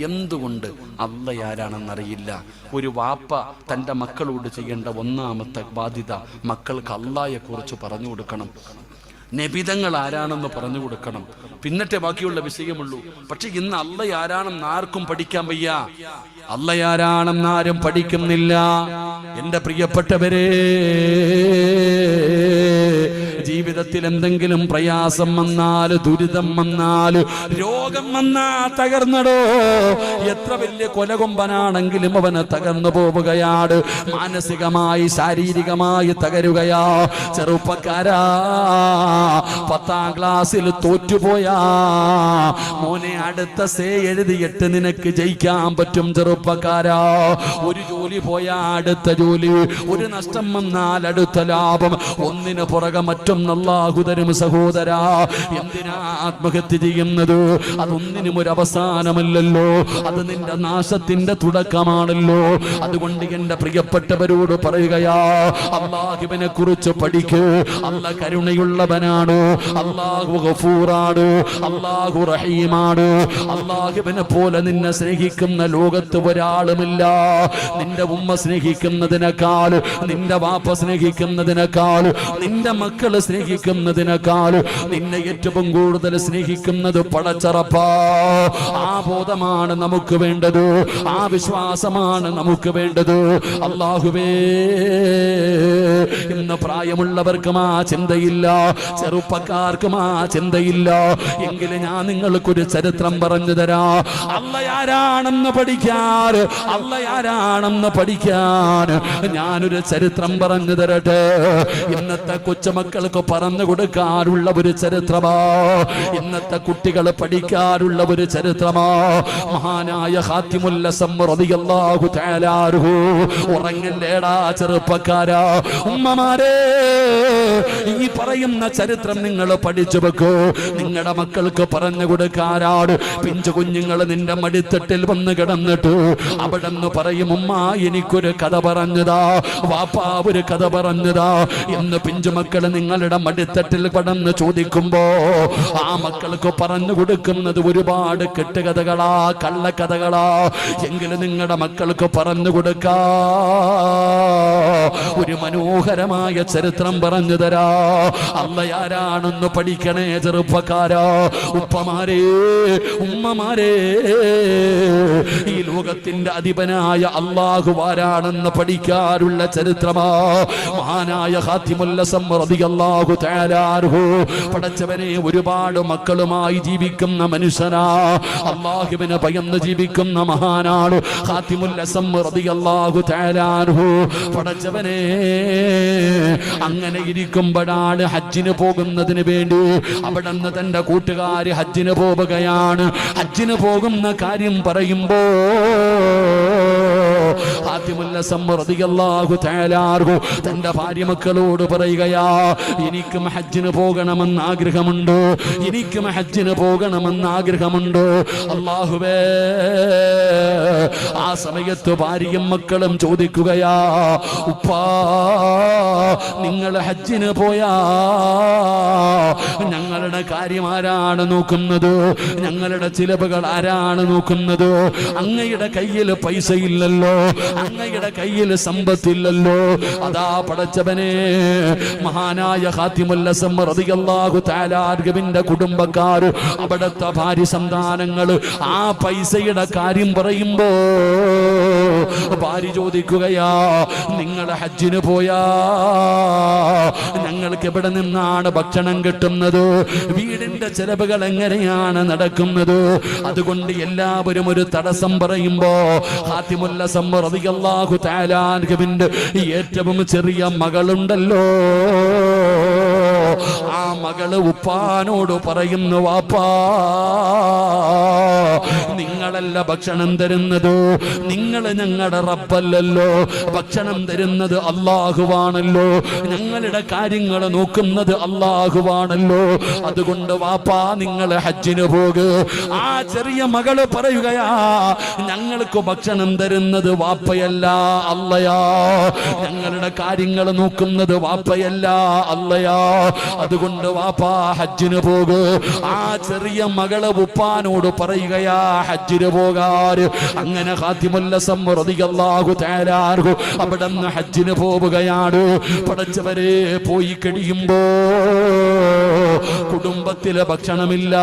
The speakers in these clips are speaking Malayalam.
എന്തുകൊണ്ട് അള്ളയാരാണെന്നറിയില്ല. ഒരു വാപ്പ തൻ്റെ മക്കളോട് ചെയ്യേണ്ട ഒന്നാമത്തെ ബാധ്യത മക്കൾക്ക് അള്ളായെക്കുറിച്ച് പറഞ്ഞു കൊടുക്കണം, നബിതങ്ങൾ ആരാണെന്ന് പറഞ്ഞു കൊടുക്കണം, പിന്നത്തെ ബാക്കിയുള്ള വിഷയമുള്ളൂ. പക്ഷെ ഇന്ന് അള്ളയാരാണെന്ന് ആർക്കും പഠിക്കാൻ വയ്യ, അള്ളയാരാണെന്ന് ആരും പഠിക്കുന്നില്ല. എൻ്റെ പ്രിയപ്പെട്ടവരെ, ജീവിതത്തിൽ എന്തെങ്കിലും പ്രയാസം വന്നാൽ, ദുരിതം വന്നാൽ, രോഗം വന്നാ തകർന്നടോ. എത്ര വലിയ കൊലകൊമ്പനാണെങ്കിലും അവന് തകർന്നു പോവുകയാണ്, മാനസികമായി ശാരീരികമായി തകരുകയാ. ചെറുപ്പക്കാരാ, 10ാം ക്ലാസ്സിൽ തോറ്റുപോയാ മോനെ, അടുത്ത സേ എഴുതിയിട്ട് നിനക്ക് ജയിക്കാൻ പറ്റും. ചെറുപ്പക്കാരാ, ഒരു ജോലി പോയാ അടുത്ത ജോലി, ഒരു നഷ്ടം വന്നാൽ അടുത്ത ലാഭം, ഒന്നിനു പുറകെ അല്ലാഹു തരും. സഹോദരാ, എന്തിനാ ആത്മഹത്യ ചെയ്യുന്നത്? അതൊന്നിനും ഒരു അവസാനമല്ലല്ലോ, അത് നിന്റെ നാശത്തിന്റെ തുടക്കമാണല്ലോ. അതുകൊണ്ട് എന്റെ പ്രിയപ്പെട്ടവരോട് പറയുകയാ, അല്ലാഹുവിനെ കുറിച്ച് പഠിക്ക്. അല്ലാഹു കരുണയുള്ളവനാണ്, അല്ലാഹു ഗഫൂറാണ്, അല്ലാഹു റഹീമാണ്. അല്ലാഹുവിനെ പോലെ നിന്നെ സ്നേഹിക്കുന്ന ലോകത്ത് ഒരാളുമില്ല. നിന്റെ ഉമ്മ സ്നേഹിക്കുന്നതിനേക്കാൾ, നിന്റെ വാപ്പ സ്നേഹിക്കുന്നതിനേക്കാൾ, നിന്റെ മക്കൾ സ്നേഹിക്കുന്നതിനേക്കാൾ നിന്നെ ഏറ്റവും കൂടുതൽ സ്നേഹിക്കുന്നത് പടച്ചറപ്പാ. ആ ബോധമാണ് നമുക്ക് വേണ്ടത്, ആ വിശ്വാസമാണ് നമുക്ക് വേണ്ടത്. അല്ലാഹുവേ, ഇന്ന് പ്രായമുള്ളവർക്കും ആ ചിന്തയില്ല, ചെറുപ്പക്കാർക്കും ആ ചിന്തയില്ല. എങ്കിലും ഞാൻ നിങ്ങൾക്കൊരു ചരിത്രം പറഞ്ഞു തരാ. അള്ളയാരാണെന്ന് പഠിക്കാൻ, അള്ളയാരാണെന്ന് പഠിക്കാൻ ഞാനൊരു ചരിത്രം പറഞ്ഞു തരട്ടെ. ഇന്നത്തെ കൊച്ചുമക്കൾക്ക് പറഞ്ഞു കൊടുക്കാനുള്ള ഒരു ചരിത്രമാ, ഇന്നത്തെ കുട്ടികൾ പഠിക്കാനുള്ള ഒരു ചരിത്രമാ. മഹാനായ ഖാതിമുൽ അസം റളിയല്ലാഹു തആല അൻഹു. ഉറങ്ങല്ലേടാ ചെറുപ്പക്കാരാ, ഉമ്മമാരെ, ഈ പറയുന്ന ചരിത്രം നിങ്ങൾ പഠിച്ചു വെക്കൂ. നിങ്ങളുടെ മക്കൾക്ക് പറഞ്ഞു കൊടുക്കാനാണ്. പിഞ്ചു കുഞ്ഞുങ്ങൾ നിന്റെ മടിത്തട്ടിൽ വന്ന് കിടന്നിട്ട് അവിടെ നിന്ന് പറയും, ഉമ്മ എനിക്കൊരു കഥ പറഞ്ഞതാ, വാപ്പാ ഒരു കഥ പറഞ്ഞതാ എന്ന് പിഞ്ചുമക്കൾ നിങ്ങളുടെ മടിത്തട്ടിൽ കടന്ന് ചോദിക്കുമ്പോ ആ മക്കൾക്ക് പറഞ്ഞു കൊടുക്കുന്നത് ഒരുപാട് കെട്ടുകഥകളാ, കള്ളക്കഥകളാ. എങ്കിലും നിങ്ങളുടെ മക്കൾക്ക് പറഞ്ഞു കൊടുക്കാ ഒരു മനോഹരമായ ചരിത്രം പറഞ്ഞു തരാ. അള്ളയാരാണെന്ന് പഠിക്കണേ ചെറുപ്പക്കാരാ. ഉപ്പമാരേ, ഉമ്മമാരേ, ഈ ലോകത്തിന്റെ അധിപനായ അല്ലാഹു ആരാണെന്ന് പഠിക്കാനുള്ള ചരിത്രമാ. മഹാനായ ഖാതിമുൽ അസം റളിയല്ലാഹു തആല അൻഹു. പടച്ചവനെ, ഒരുപാട് മക്കളുമായി ജീവിക്കുന്ന മനുഷ്യനാ, അല്ലാഹുവിനെ ഭയന്ന് ജീവിക്കുന്ന മഹാനാണ് ഖാതിമുൽ അസം റളിയല്ലാഹു തആല അൻഹു. പടച്ചവനെ, അങ്ങനെ ഇരിക്കുമ്പോഴാണ് ഹജ്ജിന് പോകുന്നതിന് വേണ്ടി അവിടെ നിന്ന് തന്റെ കൂട്ടുകാര് ഹജ്ജിന് പോവുകയാണ്. ഹജ്ജിന് പോകുന്ന കാര്യം പറയുമ്പോ ഖാതിമുൽ അസം റളിയല്ലാഹു തആല അൻഹു തന്റെ ഭാര്യ മക്കളോട് പറയുകയാ, എനിക്കും ഹജ്ജിന് പോകണമെന്ന് ആഗ്രഹമുണ്ട്, എനിക്കും ഹജ്ജിന് പോകണമെന്ന് ആഗ്രഹമുണ്ട്. അല്ലാഹുവേ, ആ സമയത്ത് ഭാര്യയും മക്കളും ചോദിക്കുകയാ, ഉപ്പാ, നിങ്ങൾ ഹജ്ജിന് പോയാ ഞങ്ങളുടെ കാര്യം ആരാണ് നോക്കുന്നത്? ഞങ്ങളുടെ ചിലവുകൾ ആരാണ് നോക്കുന്നത്? അങ്ങയുടെ കയ്യിൽ പൈസ ഇല്ലല്ലോ, അങ്ങയുടെ കയ്യിൽ സമ്പത്തില്ലല്ലോ. അതാ പടച്ചവനെ, മഹാനായ ഖാതിമുൽ അസം റളിയല്ലാഹു തആല അൻഹുവിന്റെ കുടുംബക്കാർ, അവിടുത്തെ ഭാര്യ സന്താനങ്ങൾ ആ പൈസയുടെ കാര്യം പറയുമ്പോ ഭാര്യ ചോദിക്കുകയാ, നിങ്ങൾ ഹജ്ജിന് പോയാ ഞങ്ങൾക്ക് എവിടെ നിന്നാണ് ഭക്ഷണം കിട്ടുന്നത്? വീടിന്റെ ചെലവുകൾ എങ്ങനെയാണ് നടക്കുന്നത്? അതുകൊണ്ട് എല്ലാവരും ഒരു തടസ്സം പറയുമ്പോ ഖാതിമുൽ അസം റളിയല്ലാഹു തആല അൻഹുവിന്റെ ഏറ്റവും ചെറിയ മകളുണ്ടല്ലോ, ആ മകള് ഉപ്പാനോട് പറയുന്നു, വാപ്പാ, നിങ്ങളല്ല ഭക്ഷണം തരുന്നത്, നിങ്ങൾ ഞങ്ങളുടെ റബ്ബല്ലല്ലോ, ഭക്ഷണം തരുന്നത് അല്ലാഹുവാണല്ലോ, ഞങ്ങളുടെ കാര്യങ്ങൾ നോക്കുന്നത് അല്ലാഹുവാണല്ലോ. അതുകൊണ്ട് വാപ്പാ, നിങ്ങൾ ഹജ്ജിന് പോകുക. ആ ചെറിയ മകള് പറയുകയാ, ഞങ്ങൾക്ക് ഭക്ഷണം തരുന്നത് വാപ്പയല്ല അല്ലയാ, ഞങ്ങളുടെ കാര്യങ്ങൾ നോക്കുന്നത് വാപ്പയല്ല അല്ലയാ. അതുകൊണ്ട് വാപ്പാ ഹജ്ജിന് പോകൂ. ആ ചെറിയ മകള് ഉപ്പാനോട് പറയുകയാ ഹജ്ജിന് പോകാൻ. അങ്ങനെ ഖാതിമുൽ അസം റളിയല്ലാഹു തആല അൻഹു അവിടുന്ന് ഹജ്ജിന് പോവുകയാണ്. പടച്ചവരെ പോയി കഴിയുമ്പോ കുടുംബത്തിലെ ഭക്ഷണമില്ല,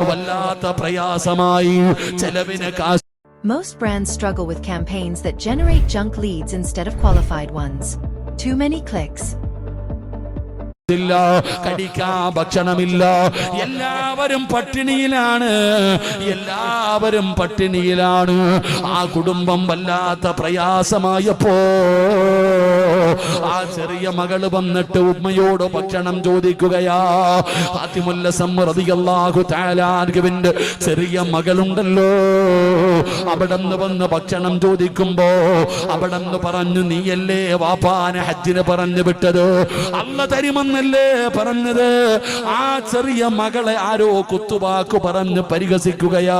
വല്ലാത്ത പ്രയാസമായി. ചെലവിന് കാശ്. Most brands struggle with campaigns that generate junk leads instead of qualified ones. Too many clicks. കഴിക്കാൻ ഭക്ഷണമില്ല, എല്ലാവരും പട്ടിണിയിലാണ്, എല്ലാവരും പട്ടിണിയിലാണ്. ആ കുടുംബം വല്ലാത്ത പ്രയാസമായപ്പോ ആ ചെറിയ മകള് വന്നിട്ട് ഉമ്മയോട് ഭക്ഷണം ചോദിക്കുകയാ. ഖാതിമുൽ അസം റളിയല്ലാഹു തആല അൻഹുവിന്റെ ചെറിയ മകളുണ്ടല്ലോ, അവിടെന്ന് വന്ന് ഭക്ഷണം ചോദിക്കുമ്പോ അവിടെന്ന് പറഞ്ഞു, നീയല്ലേ വാപ്പാനെ ഹജ്ജിന് പറഞ്ഞു വിട്ടത്, അല്ല തരുമെന്നല്ലേ പറഞ്ഞത്. ആ ചെറിയ മകളെ ആരോ കുത്തുവാക്ക് പറഞ്ഞ് പരിഹസിക്കുകയാ,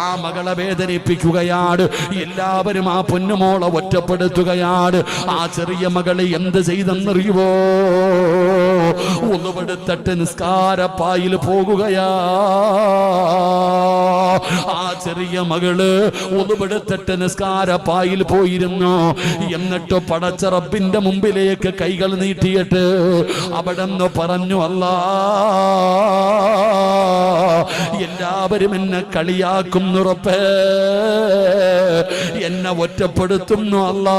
ആ മകളെ വേദനിപ്പിക്കുകയാണ്. എല്ലാവരും ആ പൊന്നുമോളെ ഒറ്റപ്പെടുത്തുകയാണ്. ആ ചെറിയ മകള് എന്ത് ചെയ്തെന്നറിയുവോ? ഒന്നുപെടുത്തിട്ട് നിസ്കാരപ്പായിൽ പോകുകയാ. ആ ചെറിയ മകള് ഒന്നുപെടുത്തിട്ട് നിസ്കാരപ്പായിൽ പോയിരുന്നു. എന്നിട്ട് പടച്ച റബ്ബിന്റെ മുമ്പിലേക്ക് കൈകൾ നീട്ടിയിട്ട് അവിടെന്ന് പറഞ്ഞു, അല്ലാ, എല്ലാവരും എന്നെ കളിയാക്കുന്നു റബ്ബേ, എന്നെ ഒറ്റപ്പെടുത്തുന്നു അല്ലാ,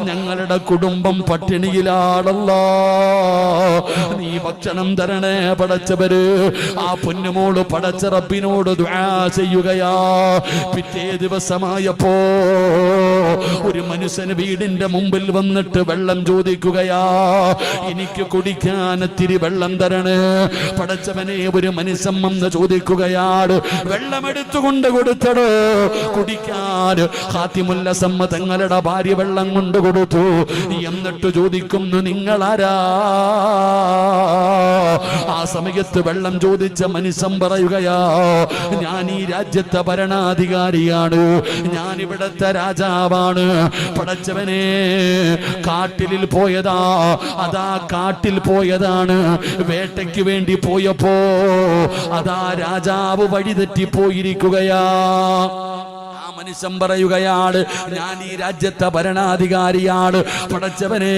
ഞങ്ങളുടെ കുടുംബം പട്ടിണിയിലാണല്ലോ, നീ ഭക്ഷണം തരണേ പടച്ചവര്. ആ പൊന്നുമോള് പടച്ച റബ്ബിനോട് ദുആ ചെയ്യുകയാ. പിറ്റേ ദിവസമായപ്പോ ഒരു മനുഷ്യന് വീടിന്റെ മുമ്പിൽ വന്നിട്ട് വെള്ളം ചോദിക്കുകയാ, എനിക്ക് കുടിക്കാൻ ഇത്തിരി വെള്ളം തരണേ പടച്ചവനെ. ഒരു മനുഷ്യൻ വന്ന് ചോദിക്കുകയാണ്, വെള്ളം എടുത്തുകൊണ്ട് കൊടുത്തടോ കുടിക്കാൻ. ഖാതിമുൽ അസം തങ്ങളുടെ ഭാര്യ വെള്ളം കൊണ്ട് കൊടുത്തു. എന്നിട്ട് ചോദിക്കുന്നു, നിങ്ങളാരാ? ആ സമയത്ത് വെള്ളം ചോദിച്ച മനുഷ്യൻ പറയുകയാ, ഞാൻ ഈ രാജ്യത്തെ ഭരണാധികാരിയാണ്, ഞാൻ ഇവിടത്തെ രാജാവാണ് പടച്ചവനെ. കാട്ടിലിൽ പോയതാ, അതാ കാട്ടിൽ പോയതാണ്, വേട്ടയ്ക്ക് വേണ്ടി പോയപ്പോ അതാ രാജാവ് വഴിതെറ്റി പോയിരിക്കുകയാ. മനുഷ്യൻ പറയുകയാണ്, ഞാൻ ഈ രാജ്യത്തെ ഭരണാധികാരിയാണ് പടച്ചവനെ.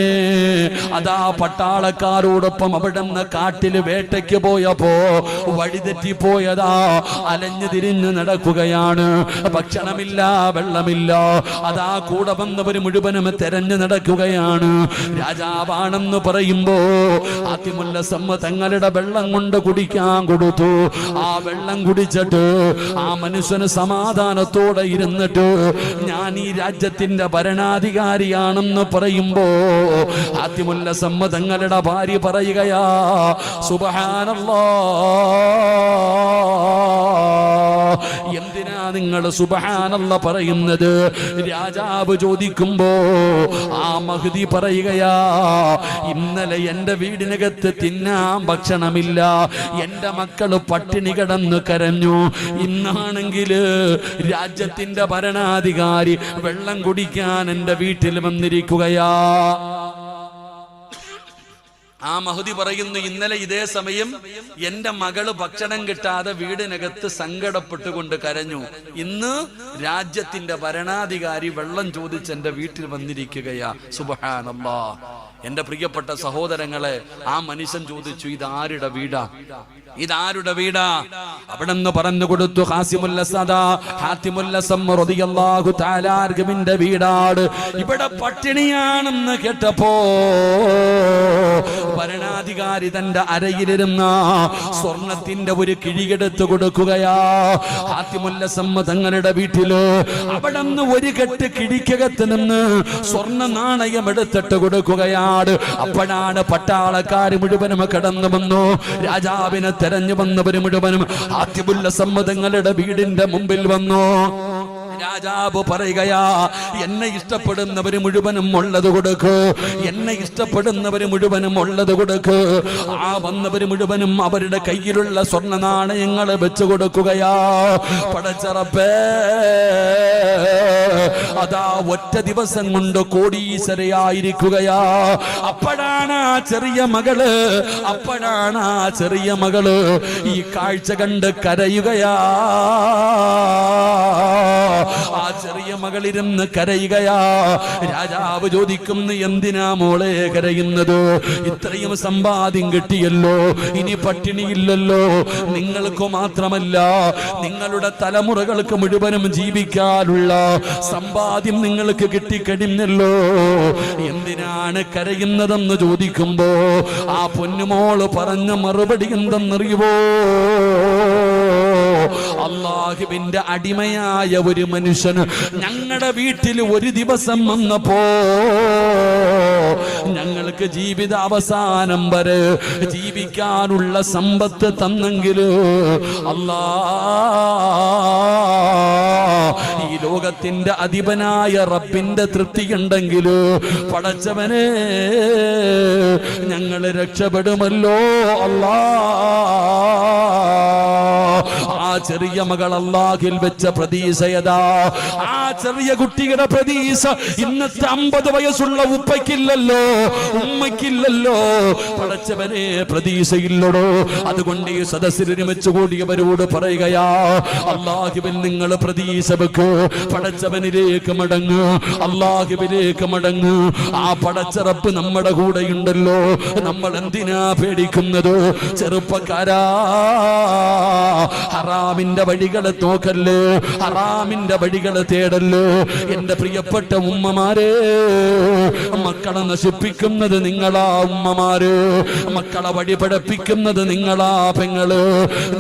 അതാ പട്ടാളക്കാരോടൊപ്പം അവിടെ നിന്ന് കാട്ടില് വേട്ടയ്ക്ക് പോയപ്പോ വഴിതെറ്റിപ്പോയതാ, അലഞ്ഞു തിരിഞ്ഞു നടക്കുകയാണ്, ഭക്ഷണമില്ല, വെള്ളമില്ല. അതാ കൂടെ വന്നവര് മുഴുവനും തെരഞ്ഞു നടക്കുകയാണ്. രാജാവാണെന്ന് പറയുമ്പോ ഖാതിമുൽ അസം തങ്ങളുടെ വെള്ളം കൊണ്ട് കുടിക്കാൻ കൊടുത്തു. ആ വെള്ളം കുടിച്ചിട്ട് ആ മനുഷ്യന് സമാധാനത്തോടെ എന്നിട്ട് ഞാൻ ഈ രാജ്യത്തിന്റെ ഭരണാധികാരിയാണെന്ന് പറയുമ്പോ ഖാതിമുൽ അസം തങ്ങളുടെ ഭാര്യ പറയുകയാ, സുബ്ഹാനല്ലാഹ്, എന്തിനാ നിങ്ങൾ സുബ്ഹാനല്ലാഹ് പറയുന്നത്? രാജാവ് ചോദിക്കുമ്പോ ആ മഹ്ദി പറയുകയാ, ഇന്നലെ എന്റെ വീടിനകത്ത് തിന്നാൻ ഭക്ഷണമില്ല, എന്റെ മക്കള് പട്ടിണി കിടന്ന് കരഞ്ഞു. ഇന്നാണെങ്കിൽ രാജ്യത്തിന്റെ ഭരണാധികാരി വെള്ളം കുടിക്കാൻ എന്റെ വീട്ടിൽ വന്നിരിക്കുകയാ. ആ മഹദി പറയുന്നു, ഇന്നലെ ഇതേ സമയം എന്റെ മകള് ഭക്ഷണം കിട്ടാതെ വീടിനകത്ത് സങ്കടപ്പെട്ടുകൊണ്ട് കരഞ്ഞു. ഇന്ന് രാജ്യത്തിന്റെ ഭരണാധികാരി വെള്ളം ചോദിച്ച് എന്റെ വീട്ടിൽ വന്നിരിക്കുകയാ. സുബ്ഹാനല്ലാഹ്. എന്റെ പ്രിയപ്പെട്ട സഹോദരങ്ങളെ, ആ മനുഷ്യൻ ചോദിച്ചു, ഇതാരുടെ വീടാ, ഇതാരുടെ വീടാ? അവിടെ നിന്ന് പറഞ്ഞു കൊടുത്തു, ഖാതിമുൽ അസം റളിയല്ലാഹു തആല അൻഹുവിന്റെ വീടാണ്. ഇവിടെ പട്ടിണിയാണെന്ന് കേട്ടപ്പോ ഭരണാധികാരി തന്റെ അരയിലിരുന്ന സ്വർണത്തിന്റെ ഒരു കിഴിയെടുത്ത് കൊടുക്കുകയാ. ഖാതിമുൽ അസം തങ്ങളുടെ വീട്ടില് അവിടെ നിന്ന് ഒരു കെട്ട് കിഴിക്കകത്ത് നിന്ന് സ്വർണ്ണ നാണയം എടുത്തിട്ട് കൊടുക്കുകയാണ്. അപ്പോഴാണ് പട്ടാളക്കാർ മുഴുവനും കടന്നു വന്നു. രാജാവിനെ തെരഞ്ഞു വന്നവര് മുഴുവനും ഖാതിമുൽ അസം തങ്ങളുടെ വീടിന്റെ മുമ്പിൽ വന്നു. രാജാവ് പറയുകയാ, എന്നെ ഇഷ്ടപ്പെടുന്നവര് മുഴുവനും ഉള്ളത് കൊടുക്കൂ, എന്നെ ഇഷ്ടപ്പെടുന്നവര് മുഴുവനും ഉള്ളത് കൊടുക്കൂ. ആ വന്നവര് മുഴുവനും അവരുടെ കയ്യിലുള്ള സ്വർണ്ണ നാണയങ്ങൾ വെച്ചു കൊടുക്കുകയാ. പടച്ചറപ്പേ, അതാ ഒറ്റ ദിവസം കൊണ്ട് കോടീശ്വരയായിരിക്കുകയാ. അപ്പോഴാണ് ആ ചെറിയ മകള് ഈ കാഴ്ച കണ്ട് കരയുകയാ. ആ ചെറിയ മകളിരുന്ന് കരയുകയാ. രാജാവ് ചോദിക്കുന്നു, എന്തിനാ മോളെ കരയുന്നത്? ഇത്രയും സമ്പാദ്യം കിട്ടിയല്ലോ, ഇനി പട്ടിണിയില്ലല്ലോ. നിങ്ങൾക്ക് മാത്രമല്ല, നിങ്ങളുടെ തലമുറകൾക്ക് മുഴുവനും ജീവിക്കാനുള്ള സമ്പാദ്യം നിങ്ങൾക്ക് കിട്ടിക്കഴിഞ്ഞല്ലോ. എന്തിനാണ് കരയുന്നതെന്ന് ചോദിക്കുമ്പോ ആ പൊന്നുമോള് പറഞ്ഞ മറുപടി എന്തെന്നറിയുവോ? അല്ലാഹുവിന്റെ അടിമയായ ഒരു മനുഷ്യന് ഞങ്ങളുടെ വീട്ടിൽ ഒരു ദിവസം വന്നപ്പോ ഞങ്ങൾക്ക് ജീവിത അവസാനം വരെ ജീവിക്കാനുള്ള സമ്പത്ത് തന്നെങ്കില് അല്ലാ, ഈ ലോകത്തിന്റെ അധിപനായ റബ്ബിന്റെ തൃപ്തി ഉണ്ടെങ്കില് പടച്ചവനെ ഞങ്ങൾ രക്ഷപ്പെടുമല്ലോ അല്ലാ. ആ ചെറിയ മകൾ അല്ലാഹിൽ വെച്ച പ്രതീക്ഷയതാ. ആ ചെറിയ കുട്ടിയുടെ പ്രതീക്ഷ ഇന്നത്തെ 50 വയസ്സുള്ള ഉപ്പയ്ക്കില്ലല്ലോ, ഉമ്മയ്ക്കില്ലല്ലോ. പടച്ചവനെ പ്രതീക്ഷയില്ലടോ. അതുകൊണ്ട് ഈ സദസ്സിൽ ഒരുമിച്ച് കൂടിയവരോട് പറയുകയാ, അല്ലാഹുവിൽ നിങ്ങൾ പ്രതീക്ഷ വെക്കൂ, പടച്ചവനിലേക്ക് മടങ്ങ്, അല്ലാഹുവിലേക്ക് മടങ്ങ്. ആ പടച്ചറപ്പ് നമ്മുടെ കൂടെയുണ്ടല്ലോ. നമ്മൾ എന്തിനാ പേടിക്കുന്നത്? ചെറുപ്പക്കാരാ, ഹറാമിന്റെ വഴികളെ നോക്കല്ലേ, ഹറാമിന്റെ വഴികളെ തേടല്ലേ. എന്റെ പ്രിയപ്പെട്ട ഉമ്മമാരെ, മക്കളെ നശിപ്പിക്കുന്നത് നിങ്ങളാ ഉമ്മമാര്, മക്കളെ വഴി പഠിപ്പിക്കുന്നത് നിങ്ങളാ പെങ്ങള്.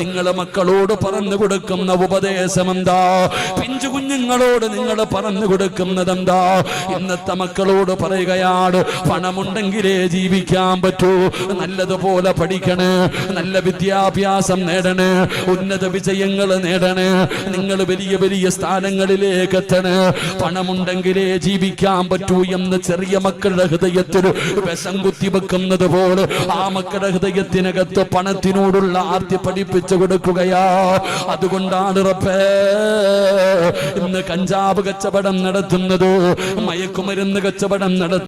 നിങ്ങള് മക്കളോട് പറഞ്ഞു കൊടുക്കുന്ന ഉപദേശം എന്താ? പിഞ്ചു കുഞ്ഞുങ്ങളോട് നിങ്ങൾ പറഞ്ഞു കൊടുക്കുന്നത് എന്താ? ഇന്നത്തെ മക്കളോട് പറയുകയാണ്, പണമുണ്ടെങ്കിലേ ജീവിക്കാൻ പറ്റൂ, നല്ലതുപോലെ പഠിക്കണേ, നല്ല വിദ്യാഭ്യാസം നേടണേ, ഉന്നത വിജയങ്ങൾ നേടണേ, നിങ്ങൾ വലിയ വലിയ സ്ഥാനങ്ങളിലേക്ക് എത്തണേ, പണമുണ്ടെങ്കിലേ ജീവിക്കാൻ പറ്റൂ എന്ന് ചെറിയ മക്കളുടെ ഹൃദയത്തിൽ വിഷം കുത്തിവെക്കുന്നത് പോലെ ആ മക്കളുടെ ഹൃദയത്തിനകത്ത് പണത്തിനോടുള്ള ആർത്തി പഠിപ്പിച്ചു കൊടുക്കുകയാ. അതുകൊണ്ടാണ് റബ്ബേ ഇന്ന് കഞ്ചാവ് കച്ചവടം നടത്തുന്നത്, മയക്കുമരുന്ന് കച്ചവടം നടത്തുന്നത്.